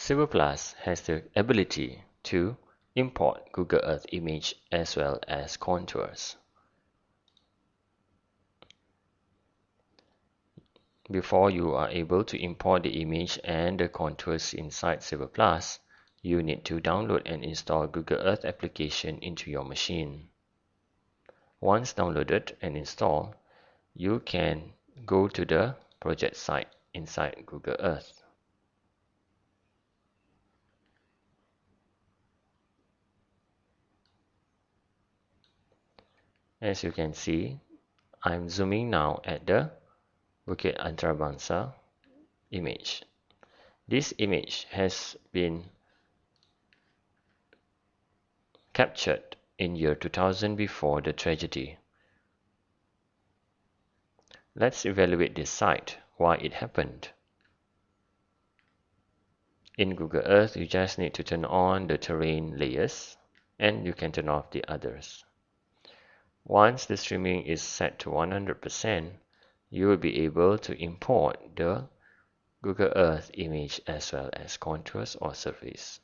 Civil Plus has the ability to import Google Earth image as well as contours. Before you are able to import the image and the contours inside Civil Plus, you need to download and install Google Earth application into your machine. Once downloaded and installed, you can go to the project site inside Google Earth. As you can see, I'm zooming now at the Bukit Antarabangsa image. This image has been captured in year 2000 before the tragedy. Let's evaluate this site, why it happened. In Google Earth, you just need to turn on the terrain layers and you can turn off the others. Once the streaming is set to 100%, you will be able to import the Google Earth image as well as contours or surface.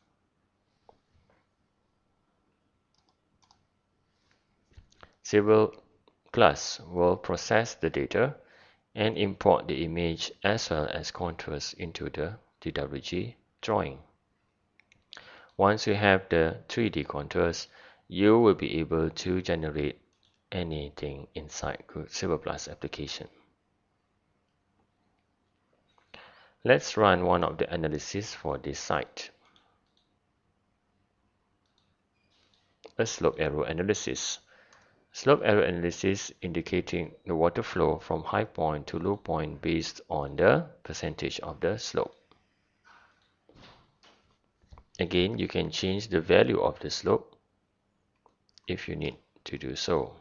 Civil Plus will process the data and import the image as well as contours into the DWG drawing. Once you have the 3D contours, you will be able to generate anything inside Civil Plus application. Let's run one of the analysis for this site. A slope arrow analysis. Slope arrow analysis indicating the water flow from high point to low point based on the percentage of the slope. Again, you can change the value of the slope if you need to do so.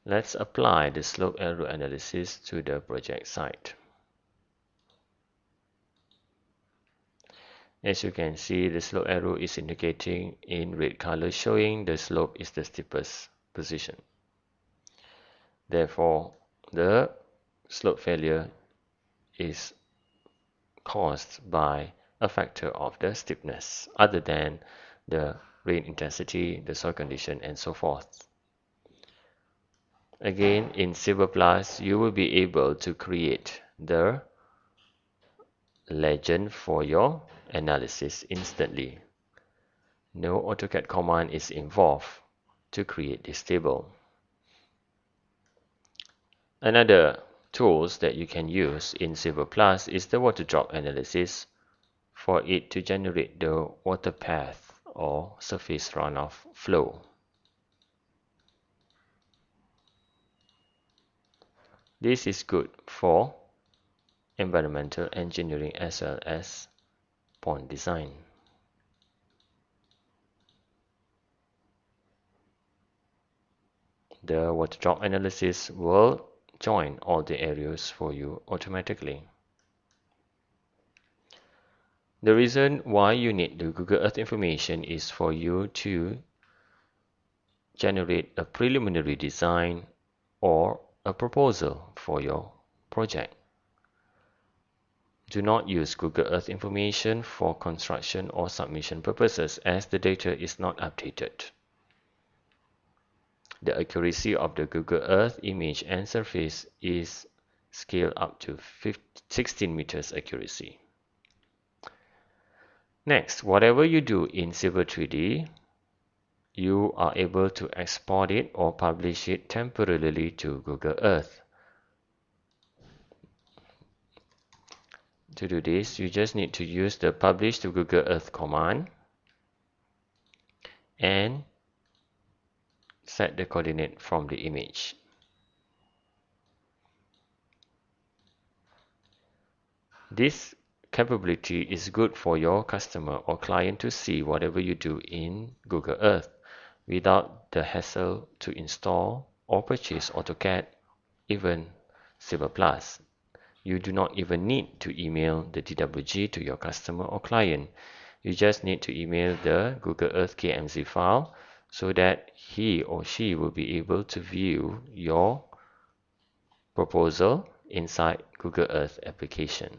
Let's apply the slope arrow analysis to the project site. As you can see, the slope arrow is indicating in red color, showing the slope is the steepest position. Therefore, the slope failure is caused by a factor of the steepness other than the rain intensity, the soil condition, and so forth. Again, in Civil Plus, you will be able to create the legend for your analysis instantly. No AutoCAD command is involved to create this table. Another tools that you can use in Civil Plus is the Waterdrop Analysis for it to generate the water path or surface runoff flow. This is good for environmental engineering as well as pond design. The Waterdrop analysis will join all the areas for you automatically. The reason why you need the Google Earth information is for you to generate a preliminary design or a proposal for your project. Do not use Google Earth information for construction or submission purposes as the data is not updated. The accuracy of the Google Earth image and surface is scaled up to 16 meters accuracy. Next, whatever you do in Civil 3D, you are able to export it or publish it temporarily to Google Earth. To do this, you just need to use the publish to Google Earth command and set the coordinate from the image. This capability is good for your customer or client to see whatever you do in Google Earth without the hassle to install or purchase AutoCAD, even Civil Plus. You do not even need to email the DWG to your customer or client. You just need to email the Google Earth KMZ file so that he or she will be able to view your proposal inside Google Earth application.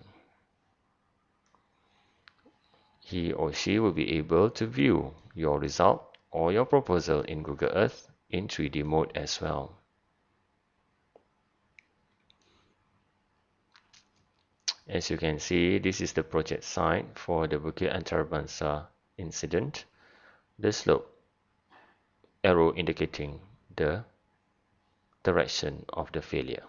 he or she will be able to view your result or your proposal in Google Earth in 3D mode as well. As you can see, this is the project site for the Bukit Antarabangsa incident. The slope arrow indicating the direction of the failure.